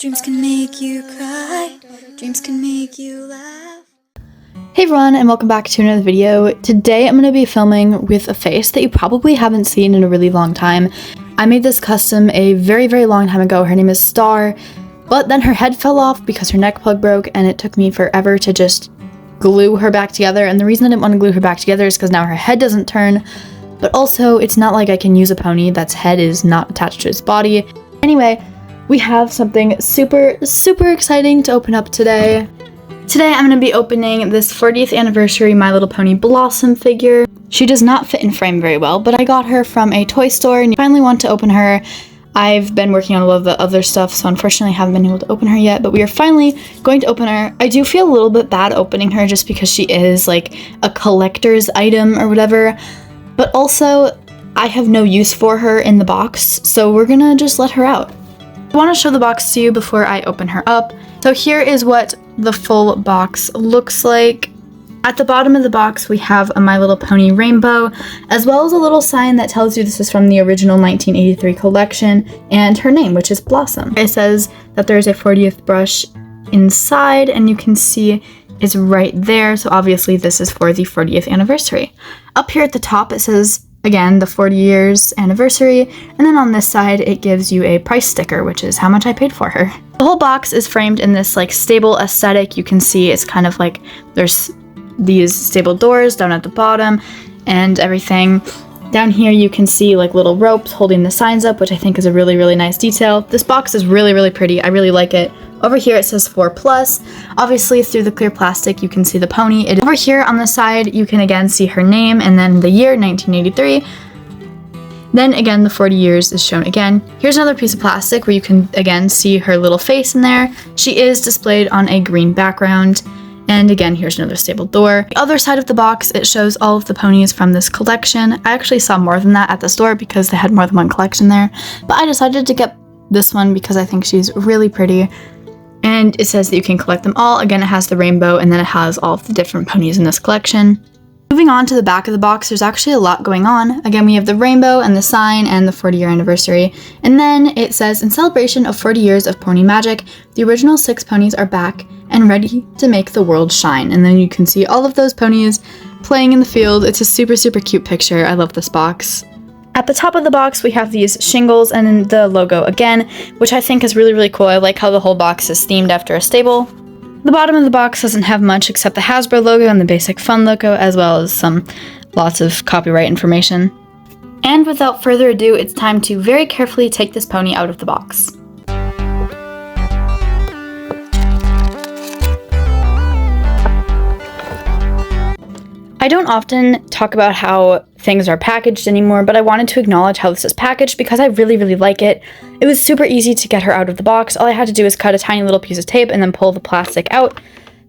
Dreams can make you cry. Dreams can make you laugh. Hey everyone, and welcome back to another video. Today I'm going to be filming with a face that you probably haven't seen in a really long time. I made this custom a very long time ago. Her name is Star, but then her head fell off because her neck plug broke, and it took me forever to just glue her back together. And the reason I didn't want to glue her back together is because now her head doesn't turn, but also it's not like I can use a pony that's head is not attached to its body. Anyway, we have something super exciting to open up today. Today I'm going to be opening this 40th anniversary My Little Pony Blossom figure. She does not fit in frame very well, but I got her from a toy store and I finally want to open her. I've been working on a lot of the other stuff, so unfortunately I haven't been able to open her yet, but we are finally going to open her. I do feel a little bit bad opening her just because she is like a collector's item or whatever, but also I have no use for her in the box, so we're gonna just let her out. I want to show the box to you before I open her up. So here is what the full box looks like. At the bottom of the box we have a My Little Pony rainbow, as well as a little sign that tells you this is from the original 1983 collection, and her name, which is Blossom. It says that there's a 40th brush inside, and you can see it's right there, so obviously this is for the 40th anniversary. Up here at the top it says, again, the 40 years anniversary, and then on this side it gives you a price sticker, which is how much I paid for her. The whole box is framed in this like stable aesthetic. You can see it's kind of like there's these stable doors down at the bottom and everything. Down here you can see like little ropes holding the signs up, which I think is a really nice detail. This box is really pretty. I really like it. Over here it says 4+. Obviously through the clear plastic you can see the pony. Over here on the side you can again see her name and then the year 1983. Then again the 40 years is shown again. Here's another piece of plastic where you can again see her little face in there. She is displayed on a green background. And again, here's another stable door. The other side of the box, it shows all of the ponies from this collection. I actually saw more than that at the store because they had more than one collection there. But I decided to get this one because I think she's really pretty. And it says that you can collect them all. Again, it has the rainbow and then it has all of the different ponies in this collection. Moving on to the back of the box, there's actually a lot going on. Again, we have the rainbow and the sign and the 40-year anniversary. And then it says, in celebration of 40 years of pony magic, the original 6 ponies are back and ready to make the world shine. And then you can see all of those ponies playing in the field. It's a super cute picture. I love this box. At the top of the box, we have these shingles and then the logo again, which I think is really cool. I like how the whole box is themed after a stable. The bottom of the box doesn't have much except the Hasbro logo and the basic fun logo, as well as lots of copyright information. And without further ado, it's time to very carefully take this pony out of the box. I don't often talk about how things are packaged anymore, but I wanted to acknowledge how this is packaged because I really like it. It was super easy to get her out of the box. All I had to do is cut a tiny little piece of tape and then pull the plastic out.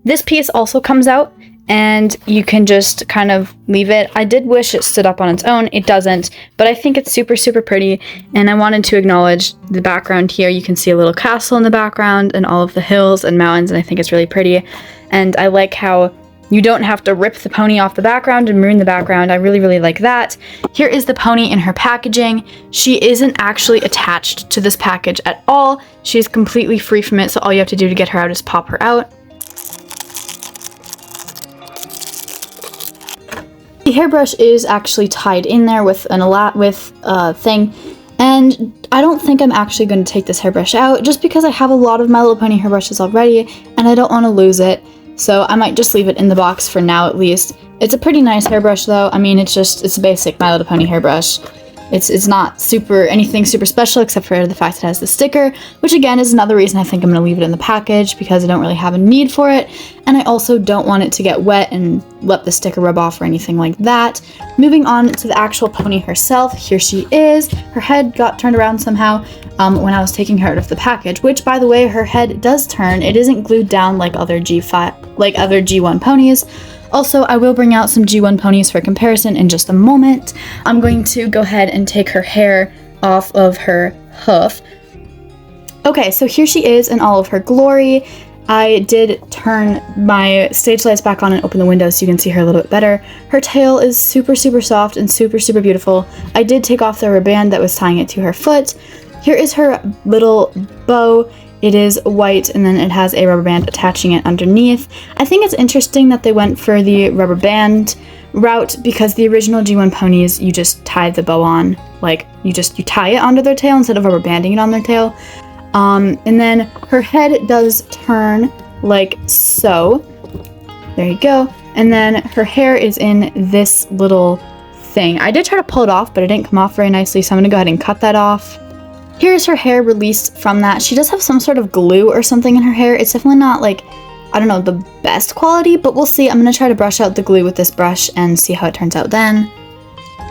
This piece also comes out and you can just kind of leave it. I did wish it stood up on its own. It doesn't, but I think it's super pretty, and I wanted to acknowledge the background here. You can see a little castle in the background and all of the hills and mountains, and I think it's really pretty. And I like how you don't have to rip the pony off the background and ruin the background. I really like that. Here is the pony in her packaging. She isn't actually attached to this package at all. She's completely free from it, so all you have to do to get her out is pop her out. The hairbrush is actually tied in there with a thing, and I don't think I'm actually going to take this hairbrush out just because I have a lot of My Little Pony hairbrushes already and I don't want to lose it. So I might just leave it in the box for now at least. It's a pretty nice hairbrush though. I mean, it's a basic My Little Pony hairbrush. It's not anything super special except for the fact it has the sticker, which again is another reason I think I'm going to leave it in the package because I don't really have a need for it. And I also don't want it to get wet and let the sticker rub off or anything like that. Moving on to the actual pony herself, here she is. Her head got turned around somehow when I was taking her out of the package, which by the way, her head does turn. It isn't glued down like other G1 ponies. Also, I will bring out some G1 ponies for comparison in just a moment. I'm going to go ahead and take her hair off of her hoof. Okay, so here she is in all of her glory. I did turn my stage lights back on and open the window so you can see her a little bit better. Her tail is super soft and super beautiful. I did take off the rubber band that was tying it to her foot. Here is her little bow. It is white, and then it has a rubber band attaching it underneath. I think it's interesting that they went for the rubber band route, because the original G1 ponies, you just tie the bow on, like you tie it onto their tail instead of rubber banding it on their tail. And then her head does turn like so. There you go. And then her hair is in this little thing. I did try to pull it off, but it didn't come off very nicely, so I'm gonna go ahead and cut that off. Here's her hair released from that. She does have some sort of glue or something in her hair. It's definitely not like, I don't know, the best quality, but we'll see. I'm gonna try to brush out the glue with this brush and see how it turns out then.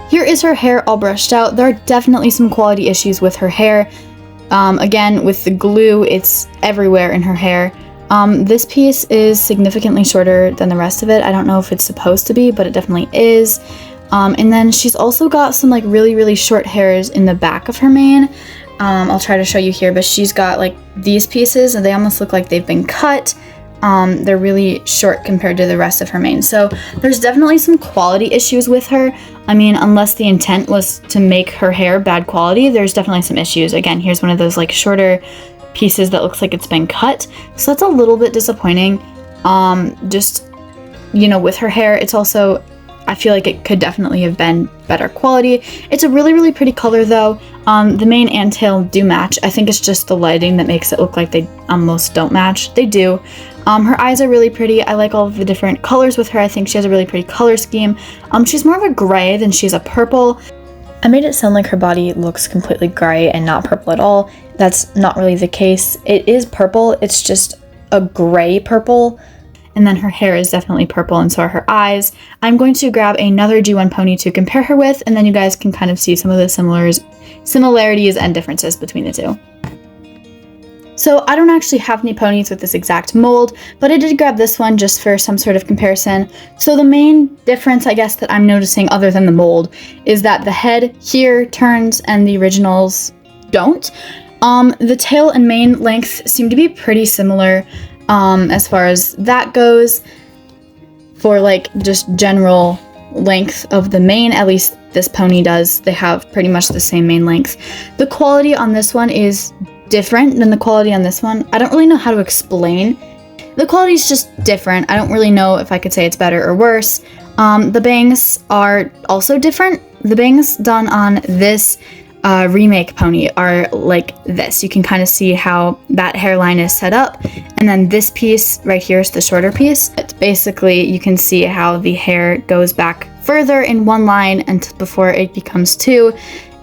Here is her hair all brushed out. There are definitely some quality issues with her hair. Again, with the glue, it's everywhere in her hair. This piece is significantly shorter than the rest of it. I don't know if it's supposed to be, but it definitely is. And then she's also got some like really short hairs in the back of her mane. I'll try to show you here, but she's got like these pieces, and they almost look like they've been cut. They're really short compared to the rest of her mane. So there's definitely some quality issues with her. I mean, unless the intent was to make her hair bad quality, there's definitely some issues. Again, here's one of those like shorter pieces that looks like it's been cut. So that's a little bit disappointing. Just, you know, with her hair, it's also, I feel like it could definitely have been better quality. It's a really pretty color though. The mane and tail do match. I think it's just the lighting that makes it look like they almost don't match. They do. Her eyes are really pretty. I like all of the different colors with her. I think she has a really pretty color scheme. She's more of a gray than she's a purple. I made it sound like her body looks completely gray and not purple at all. That's not really the case. It is purple. It's just a gray purple. And then her hair is definitely purple, and so are her eyes. I'm going to grab another G1 pony to compare her with, and then you guys can kind of see some of the similarities and differences between the two. So I don't actually have any ponies with this exact mold, but I did grab this one just for some sort of comparison. So the main difference, I guess, that I'm noticing other than the mold is that the head here turns and the originals don't. The tail and mane length seem to be pretty similar. As far as that goes, for like just general length of the mane, at least this pony does. They have pretty much the same mane length. The quality on this one is different than the quality on this one. I don't really know how to explain. The quality is just different. I don't really know if I could say it's better or worse. The bangs are also different. The bangs done on this remake pony are like this. You can kind of see how that hairline is set up, and then this piece right here is the shorter piece. But basically, you can see how the hair goes back further in one line and before it becomes two,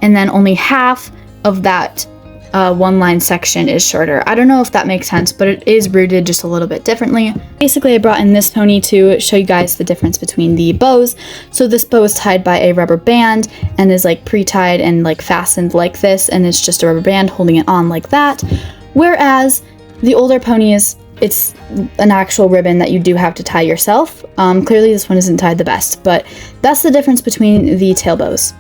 and then only half of that one line section is shorter. I don't know if that makes sense, but it is rooted just a little bit differently. Basically, I brought in this pony to show you guys the difference between the bows. So this bow is tied by a rubber band and is like pre-tied and like fastened like this, and it's just a rubber band holding it on like that. Whereas the older ponies, it's an actual ribbon that you do have to tie yourself. Clearly this one isn't tied the best, but that's the difference between the tail bows.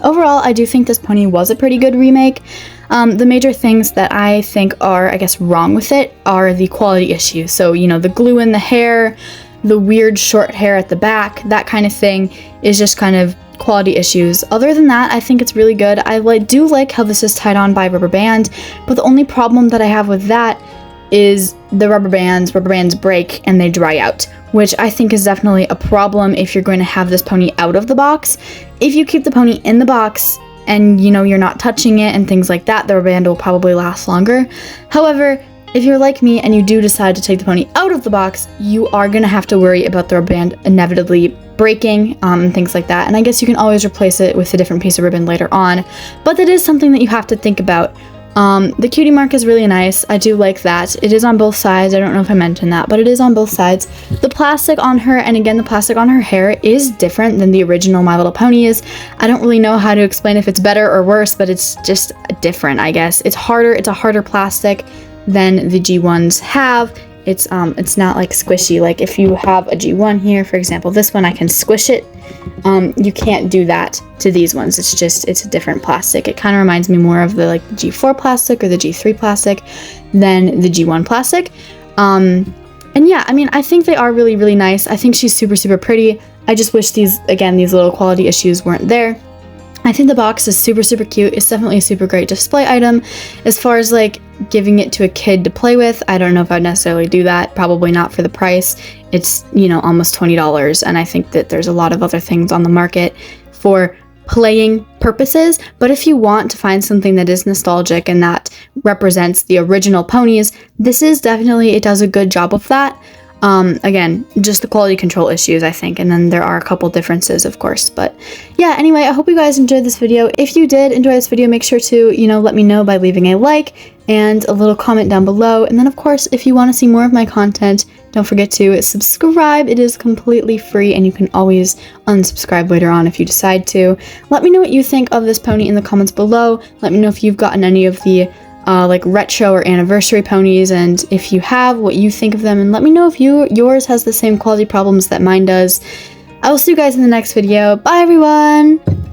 Overall, I do think this pony was a pretty good remake. The major things that I think are, I guess, wrong with it are the quality issues. So, you know, the glue in the hair, the weird short hair at the back, that kind of thing is just kind of quality issues. Other than that, I think it's really good. I do like how this is tied on by rubber band, but the only problem that I have with that is the rubber bands break and they dry out, which I think is definitely a problem if you're going to have this pony out of the box. If you keep the pony in the box and, you know, you're not touching it and things like that, the rubber band will probably last longer. However, if you're like me and you do decide to take the pony out of the box, you are going to have to worry about the rubber band inevitably breaking and things like that. And I guess you can always replace it with a different piece of ribbon later on, but that is something that you have to think about. The cutie mark is really nice. I do like that. It is on both sides. I don't know if I mentioned that, but it is on both sides. The plastic on her, and again, the plastic on her hair is different than the original My Little Pony is. I don't really know how to explain if it's better or worse, but it's just different, I guess. It's harder. It's a harder plastic than the G1s have. It's not like squishy. Like if you have a G1 here, for example, this one, I can squish it. You can't do that to these ones. It's a different plastic. It kind of reminds me more of the like G4 plastic or the G3 plastic than the G1 plastic. And yeah, I mean, I think they are really, really nice. I think she's super, super pretty. I just wish these little quality issues weren't there. I think the box is super, super cute. It's definitely a super great display item. As far as like giving it to a kid to play with, I don't know if I'd necessarily do that. Probably not for the price. It's, you know, almost $20, and I think that there's a lot of other things on the market for playing purposes. But if you want to find something that is nostalgic and that represents the original ponies, this is definitely, it does a good job of that. Again, just the quality control issues, I think, and then there are a couple differences, of course. But yeah, anyway, I hope you guys enjoyed this video. If you did enjoy this video, make sure to, you know, let me know by leaving a like and a little comment down below. And then, of course, if you want to see more of my content, don't forget to subscribe. It is completely free, and you can always unsubscribe later on if you decide to. Let me know what you think of this pony in the comments below. Let me know if you've gotten any of the like retro or anniversary ponies, and if you have, what you think of them, and let me know if yours has the same quality problems that mine does. I will see you guys in the next video. Bye everyone!